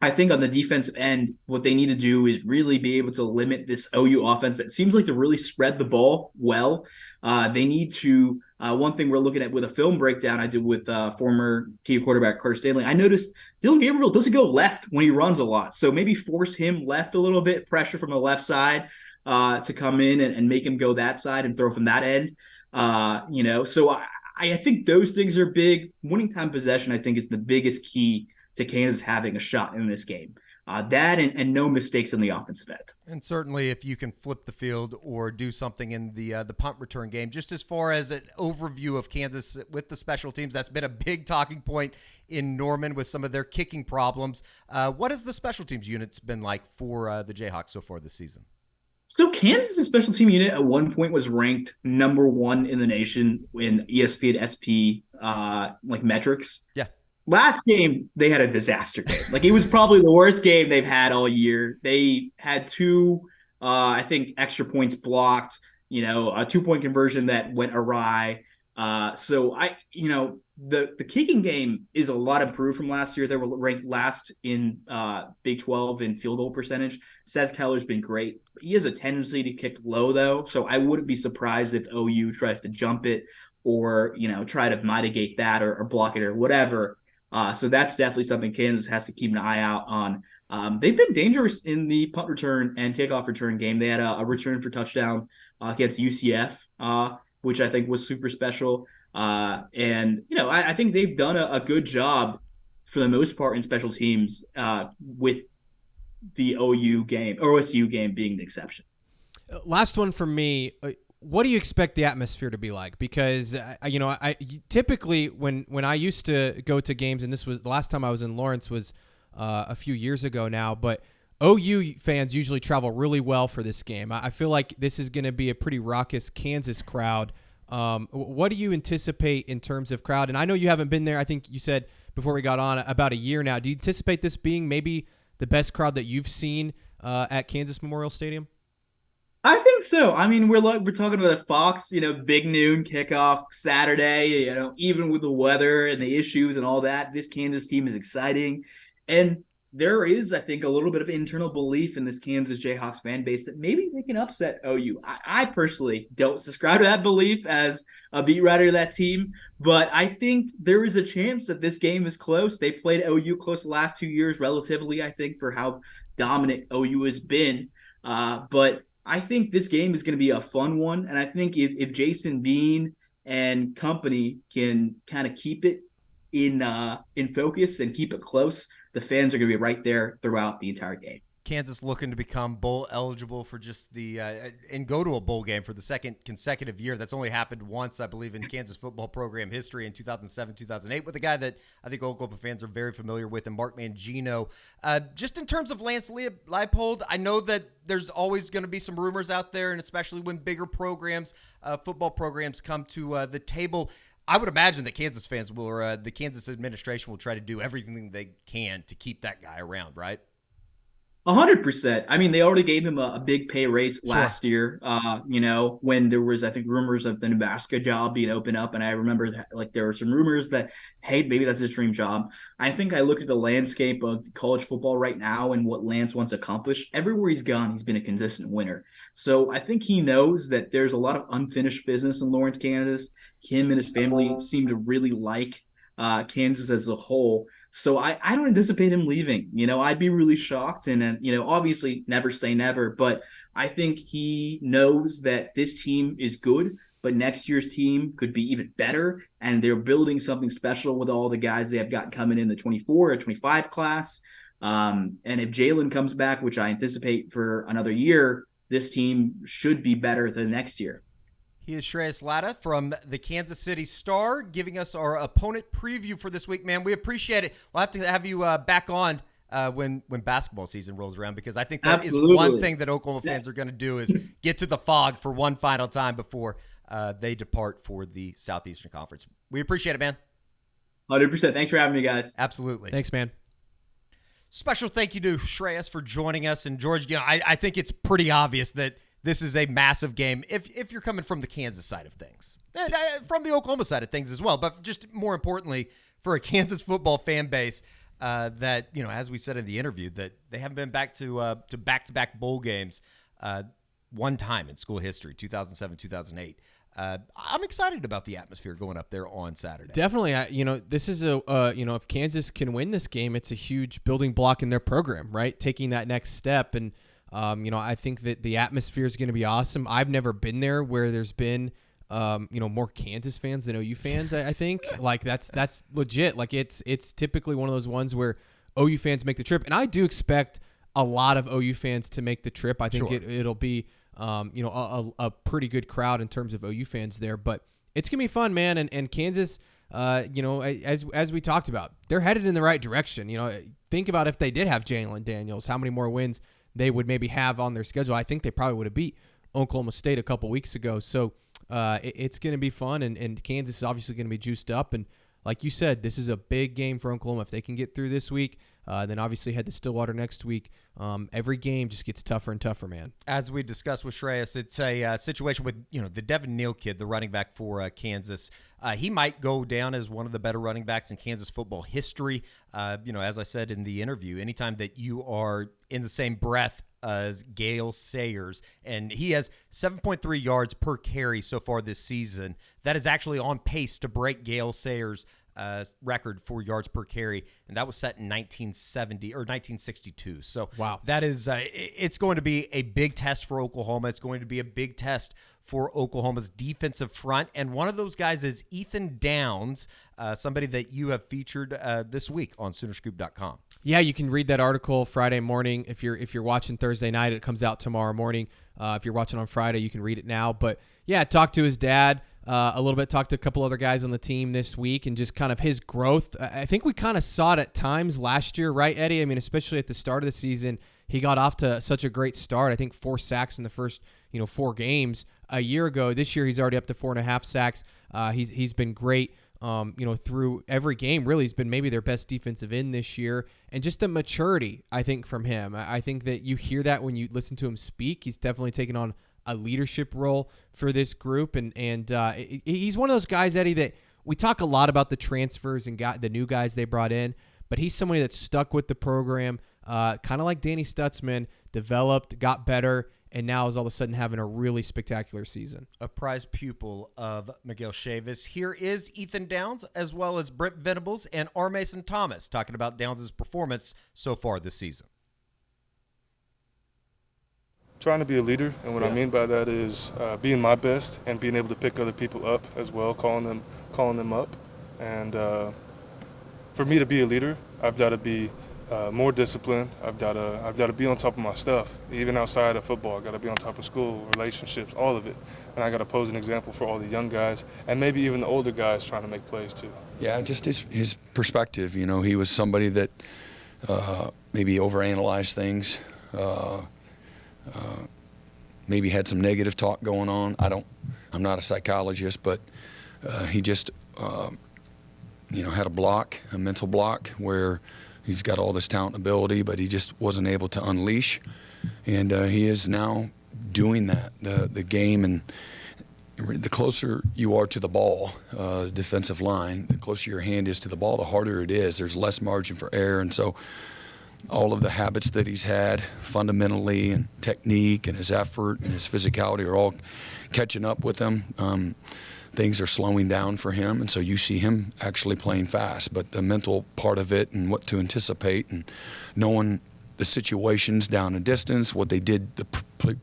I think on the defensive end, what they need to do is really be able to limit this OU offense that seems like to really spread the ball well. They need to, one thing we're looking at with a film breakdown I did with former key quarterback Carter Stanley, I noticed Dylan Gabriel doesn't go left when he runs a lot. So maybe force him left a little bit, pressure from the left side to come in and make him go that side and throw from that end. So I think those things are big. Winning time possession, I think, is the biggest key to Kansas having a shot in this game. That and no mistakes in the offensive end. And certainly if you can flip the field or do something in the punt return game, just as far as an overview of Kansas with the special teams, that's been a big talking point in Norman with some of their kicking problems. What has the special teams units been like for the Jayhawks so far this season? So Kansas' special team unit at one point was ranked number 1 in the nation in ESPN SP metrics. Yeah. Last game, they had a disaster game. It was probably the worst game they've had all year. They had 2, extra points blocked, a 2-point conversion that went awry. The kicking game is a lot improved from last year. They were ranked last in Big 12 in field goal percentage. Seth Keller's been great. He has a tendency to kick low, though, so I wouldn't be surprised if OU tries to jump it or, try to mitigate that or block it or whatever. So that's definitely something Kansas has to keep an eye out on. They've been dangerous in the punt return and kickoff return game. They had a return for touchdown against UCF, which I think was super special. I think they've done a good job for the most part in special teams with the OU game or OSU game being the exception. Last one for me. What do you expect the atmosphere to be like? Because I typically when I used to go to games, and this was the last time I was in Lawrence was a few years ago now, but OU fans usually travel really well for this game. I feel like this is going to be a pretty raucous Kansas crowd. What do you anticipate in terms of crowd? And I know you haven't been there. I think you said before we got on about a year now. Do you anticipate this being maybe the best crowd that you've seen at Kansas Memorial Stadium? I think so. I mean, we're talking about a Fox, big noon kickoff Saturday, even with the weather and the issues and all that, this Kansas team is exciting. And there is, I think, a little bit of internal belief in this Kansas Jayhawks fan base that maybe they can upset OU. I personally don't subscribe to that belief as a beat writer of that team, but I think there is a chance that this game is close. They've played OU close the last 2 years relatively, I think, for how dominant OU has been. But I think this game is going to be a fun one, and I think if Jason Bean and company can kind of keep it in focus and keep it close, the fans are going to be right there throughout the entire game. Kansas looking to become bowl eligible for just and go to a bowl game for the second consecutive year. That's only happened once, I believe, in Kansas football program history in 2007, 2008 with a guy that I think Oklahoma fans are very familiar with, and Mark Mangino. Just in terms of Lance Leipold, I know that there's always going to be some rumors out there, and especially when bigger programs, football programs come to the table. I would imagine that Kansas fans will, or the Kansas administration will try to do everything they can to keep that guy around, right? 100%. I mean, they already gave him a big pay raise last year, when there was, I think, rumors of the Nebraska job being opened up. And I remember that, there were some rumors that, hey, maybe that's his dream job. I think I look at the landscape of college football right now and what Lance wants to accomplish. Everywhere he's gone, he's been a consistent winner. So I think he knows that there's a lot of unfinished business in Lawrence, Kansas. Him and his family seem to really like Kansas as a whole. So I don't anticipate him leaving. I'd be really shocked. And, obviously never say never. But I think he knows that this team is good, but next year's team could be even better. And they're building something special with all the guys they have got coming in the 24 or 25 class. And if Jalen comes back, which I anticipate for another year, this team should be better than next year. He is Shreyas Laddha from the Kansas City Star, giving us our opponent preview for this week, man. We appreciate it. We'll have to have you back on when basketball season rolls around, because I think that is one thing that Oklahoma fans are going to do is get to the Fog for one final time before they depart for the Southeastern Conference. We appreciate it, man. 100%. Thanks for having me, guys. Absolutely. Thanks, man. Special thank you to Shreyas for joining us. And George, I think it's pretty obvious that this is a massive game if you're coming from the Kansas side of things, and from the Oklahoma side of things as well. But just more importantly, for a Kansas football fan base that, as we said in the interview, that they haven't been back to back-to-back bowl games one time in school history, 2007, 2008. I'm excited about the atmosphere going up there on Saturday. Definitely. This is if Kansas can win this game, it's a huge building block in their program, right? Taking that next step. And, I think that the atmosphere is going to be awesome. I've never been there where there's been, more Kansas fans than OU fans. I think like that's legit. Like it's typically one of those ones where OU fans make the trip. And I do expect a lot of OU fans to make the trip. I think it'll be, a pretty good crowd in terms of OU fans there, but it's going to be fun, man. And Kansas, as we talked about, they're headed in the right direction. Think about if they did have Jaylen Daniels, how many more wins they would maybe have on their schedule. I think they probably would have beat Oklahoma State a couple weeks ago. So it's going to be fun, and Kansas is obviously going to be juiced up. And like you said, this is a big game for Oklahoma. If they can get through this week, then obviously head to Stillwater next week. Every game just gets tougher and tougher, man. As we discussed with Shreyas, it's a situation with the Devin Neal kid, the running back for Kansas. He might go down as one of the better running backs in Kansas football history. As I said in the interview, anytime that you are in the same breath as Gale Sayers, and he has 7.3 yards per carry so far this season. That is actually on pace to break Gale Sayers' record for yards per carry, and that was set in 1970 or 1962. So wow, that is it's going to be a big test for Oklahoma. It's going to be a big test for Oklahoma's defensive front, and one of those guys is Ethan Downs, somebody that you have featured this week on Soonerscoop.com. Yeah, you can read that article Friday morning. If you're watching Thursday night, it comes out tomorrow morning. If you're watching on Friday, you can read it now. But yeah, talked to his dad a little bit, talked to a couple other guys on the team this week, and just kind of his growth. I think we kind of saw it at times last year, right, Eddie? I mean, especially at the start of the season, he got off to such a great start. I think 4 sacks in the first 4 games a year ago. This year, he's already up to 4.5 sacks. He's been great. Through every game, really, he's been maybe their best defensive end this year. And just the maturity, I think, from him. I think that you hear that when you listen to him speak. He's definitely taken on a leadership role for this group. And he's one of those guys, Eddie, that we talk a lot about the transfers and got the new guys they brought in. But he's somebody that's stuck with the program, kind of like Danny Stutzman, developed, got better, and now is all of a sudden having a really spectacular season. A prized pupil of Miguel Chavis. Here is Ethan Downs, as well as Brent Venables and R. Mason Thomas, talking about Downs' performance so far this season. Trying to be a leader, and what I mean by that is being my best and being able to pick other people up as well, calling them up. And for me to be a leader, I've got to be more disciplined. I've got to be on top of my stuff, even outside of football. I've got to be on top of school, relationships, all of it. And I got to pose an example for all the young guys and maybe even the older guys trying to make plays too. Yeah, just his perspective. He was somebody that maybe overanalyzed things, maybe had some negative talk going on. I'm not a psychologist, but he just had a mental block where he's got all this talent and ability, but he just wasn't able to unleash. And he is now doing that. The game, and the closer you are to the ball, defensive line, the closer your hand is to the ball, the harder it is. There's less margin for error. And so all of the habits that he's had fundamentally, and technique and his effort and his physicality are all catching up with him. Things are slowing down for him, and so you see him actually playing fast. But the mental part of it and what to anticipate and knowing the situations down a distance, what they did the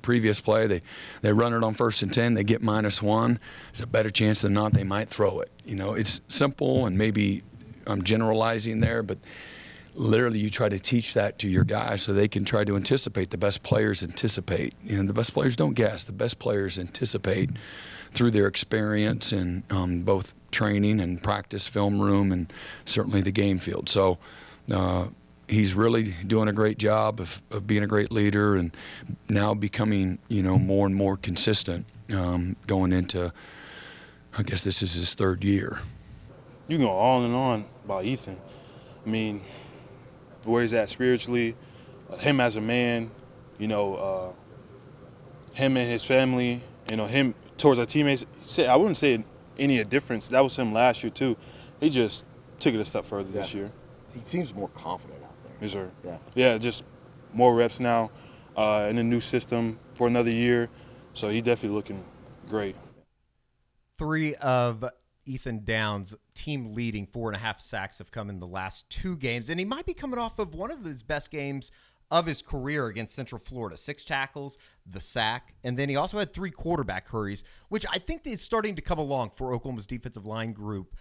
previous play, they run it on 1st and 10, they get -1. There's a better chance than not they might throw it. It's simple, and maybe I'm generalizing there, but literally you try to teach that to your guys so they can try to anticipate. The best players anticipate, and the best players don't guess. The best players anticipate through their experience in both training and practice, film room, and certainly the game field. So he's really doing a great job of being a great leader and now becoming, more and more consistent going into, I guess this is his third year. You can go on and on about Ethan. I mean, where he's at spiritually, him as a man, him and his family, him towards our teammates. I wouldn't say any difference. That was him last year too. He just took it a step further this year. He seems more confident out there. Yes, sir. Yeah. Yeah, just more reps now in a new system for another year. So he's definitely looking great. 3 of Ethan Downs' team leading 4.5 sacks have come in the last 2 games, and he might be coming off of one of his best games of his career against Central Florida. 6 tackles, the sack, and then he also had 3 quarterback hurries, which I think is starting to come along for Oklahoma's defensive line group,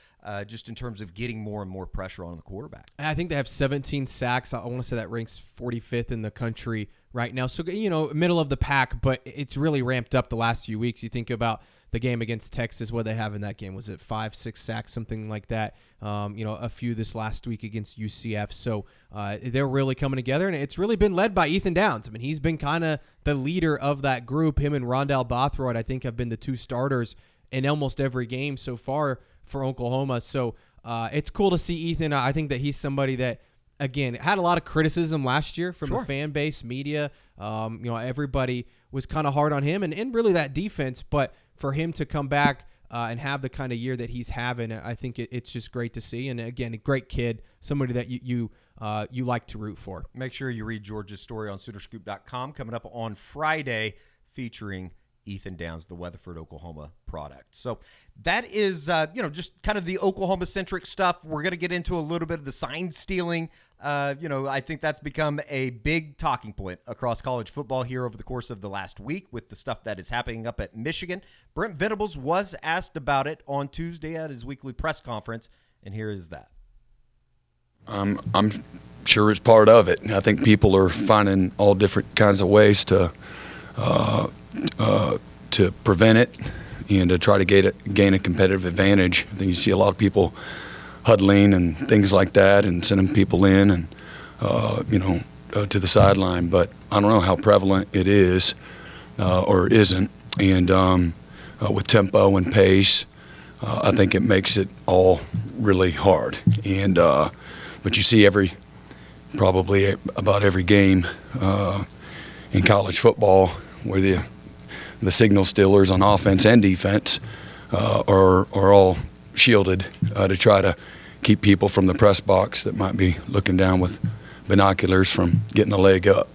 just in terms of getting more and more pressure on the quarterback. I think they have 17 sacks. I want to say that ranks 45th in the country right now. So, middle of the pack, but it's really ramped up the last few weeks. You think about the game against Texas, what they have in that game. Was it 5, 6 sacks, something like that? A few this last week against UCF. So they're really coming together, and it's really been led by Ethan Downs. I mean, he's been kind of the leader of that group. Him and Rondell Bothroyd, I think, have been the 2 starters in almost every game so far for Oklahoma. So it's cool to see Ethan. I think that he's somebody that, again, had a lot of criticism last year from the fan base, media. Everybody was kind of hard on him and really that defense. But for him to come back and have the kind of year that he's having, I think it's just great to see. And again, a great kid, somebody that you like to root for. Make sure you read George's story on SoonerScoop.com coming up on Friday, featuring Ethan Downs, the Weatherford, Oklahoma product. So that is, just kind of the Oklahoma-centric stuff. We're going to get into a little bit of the sign stealing. I think that's become a big talking point across college football here over the course of the last week with the stuff that is happening up at Michigan. Brent Venables was asked about it on Tuesday at his weekly press conference, and here is that. I'm sure it's part of it. I think people are finding all different kinds of ways to prevent it and to try to gain a competitive advantage. I think you see a lot of people huddling and things like that and sending people in and, to the sideline. But I don't know how prevalent it is or isn't. And with tempo and pace, I think it makes it all really hard. And but you see probably about every game in college football where the signal stealers on offense and defense are all shielded to try to keep people from the press box that might be looking down with binoculars from getting a leg up.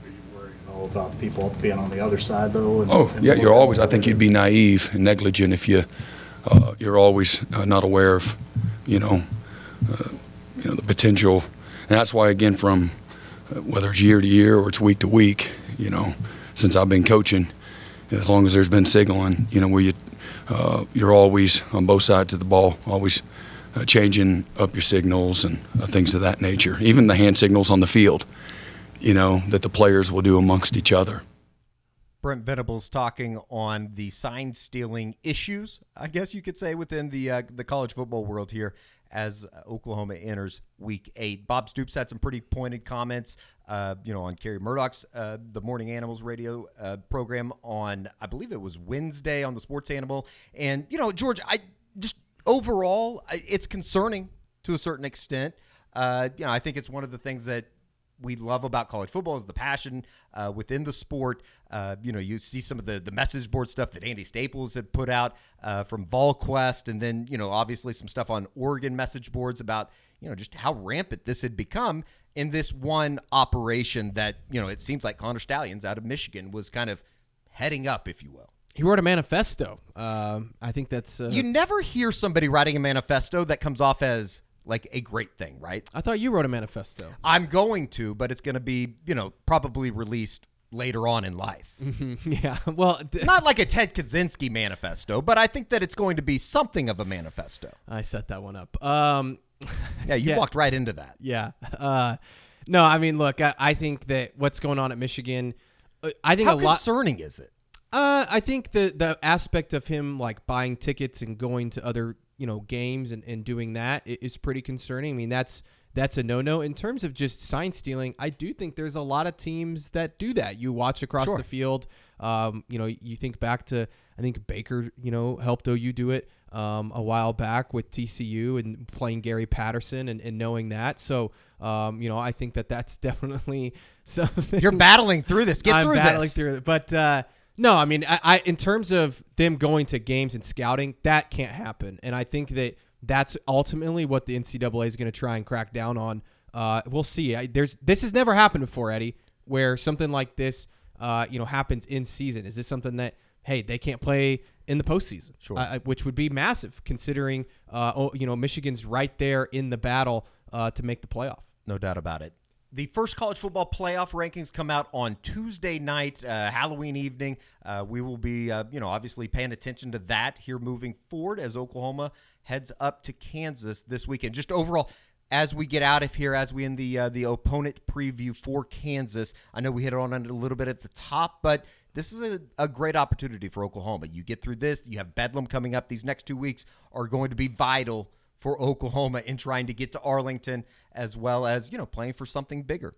Are you worried about people being on the other side, though? You're always. I think you'd be naive and negligent if you're always not aware of, the potential. And that's why, again, from whether it's year to year or it's week to week, since I've been coaching, as long as there's been signaling, where you're always on both sides of the ball, always changing up your signals and things of that nature. Even the hand signals on the field, that the players will do amongst each other. Brent Venables talking on the sign stealing issues, I guess you could say, within the college football world here as Oklahoma enters Week 8. Bob Stoops had some pretty pointed comments, on Kerry Murdoch's The Morning Animals radio program on, I believe it was Wednesday on the Sports Animal. And, George, overall, it's concerning to a certain extent. I think it's one of the things that we love about college football is the passion within the sport. You see some of the message board stuff that Andy Staples had put out from VolQuest, and then, obviously some stuff on Oregon message boards about, just how rampant this had become in this one operation that, it seems like Connor Stallions out of Michigan was kind of heading up, if you will. He wrote a manifesto. I think that's... You never hear somebody writing a manifesto that comes off as like a great thing, right? I thought you wrote a manifesto. I'm going to, but it's going to be, probably released later on in life. Mm-hmm. Yeah, well... Not like a Ted Kaczynski manifesto, but I think that it's going to be something of a manifesto. I set that one up. Yeah, you walked right into that. Yeah. No, I mean, look, I think that what's going on at Michigan, I think How concerning is it? I think the aspect of him like buying tickets and going to other games and doing that is pretty concerning. I mean, that's a no-no. In terms of just sign stealing, I do think there's a lot of teams that do that. You watch across the field. You think back to, I think Baker, helped OU do it a while back with TCU and playing Gary Patterson and knowing that. So, I think that's definitely something. You're battling through this. Get through this. I'm battling through it. But no, I mean, I in terms of them going to games and scouting, that can't happen. And I think that's ultimately what the NCAA is going to try and crack down on. We'll see. This has never happened before, Eddie, where something like this, happens in season. Is this something that, hey, they can't play in the postseason, which would be massive considering, Michigan's right there in the battle to make the playoff. No doubt about it. The first college football playoff rankings come out on Tuesday night, Halloween evening. We will be, obviously paying attention to that here moving forward as Oklahoma heads up to Kansas this weekend. Just overall, as we get out of here, as we end the opponent preview for Kansas, I know we hit on it a little bit at the top, but this is a great opportunity for Oklahoma. You get through this, you have Bedlam coming up. These next 2 weeks are going to be vital for Oklahoma in trying to get to Arlington, as well as, playing for something bigger.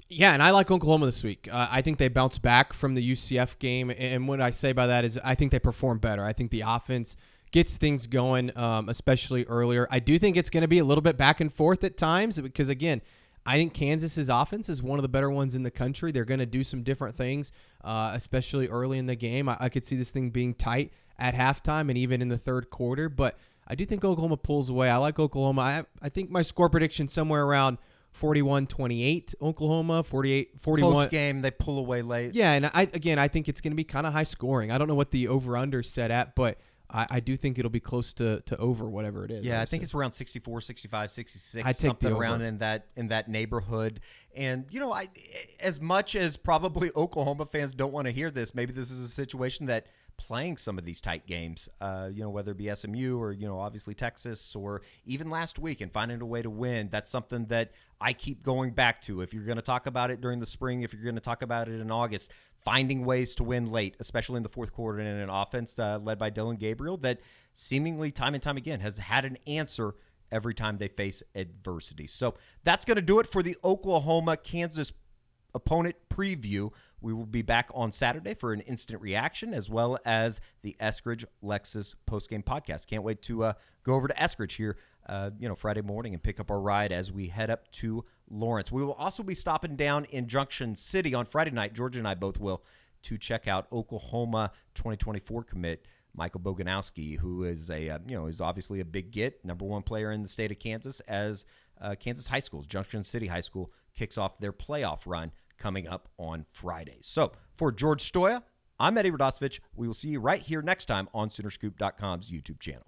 Yeah, and I like Oklahoma this week. I think they bounce back from the UCF game, and what I say by that is I think they perform better. I think the offense gets things going, especially earlier. I do think it's going to be a little bit back and forth at times because, again, I think Kansas's offense is one of the better ones in the country. They're going to do some different things, especially early in the game. I could see this thing being tight at halftime and even in the third quarter, but I do think Oklahoma pulls away. I like Oklahoma. I think my score prediction somewhere around 41-28 Oklahoma, 48-41. Close game, they pull away late. Yeah, and I think it's going to be kind of high scoring. I don't know what the over-under set at, but I do think it'll be close to over whatever it is. Yeah, I think it's around 64, 65, 66, I take something around in that neighborhood. And, as much as probably Oklahoma fans don't want to hear this, maybe this is a situation that playing some of these tight games, whether it be SMU or, obviously Texas or even last week and finding a way to win, that's something that I keep going back to. If you're going to talk about it during the spring, if you're going to talk about it in August, finding ways to win late, especially in the fourth quarter in an offense led by Dylan Gabriel that seemingly time and time again has had an answer every time they face adversity. So that's going to do it for the Oklahoma-Kansas opponent preview. We will be back on Saturday for an instant reaction as well as the Eskridge Lexus postgame podcast. Can't wait to go over to Eskridge here, Friday morning and pick up our ride as we head up to Lawrence. We will also be stopping down in Junction City on Friday night. Georgia and I both will, to check out Oklahoma 2024 commit Michael Boganowski, who is is obviously a big get, number one player in the state of Kansas as Kansas High School, Junction City High School, kicks off their playoff run coming up on Friday. So for George Stoya, I'm Eddie Radosevich. We will see you right here next time on Soonerscoop.com's YouTube channel.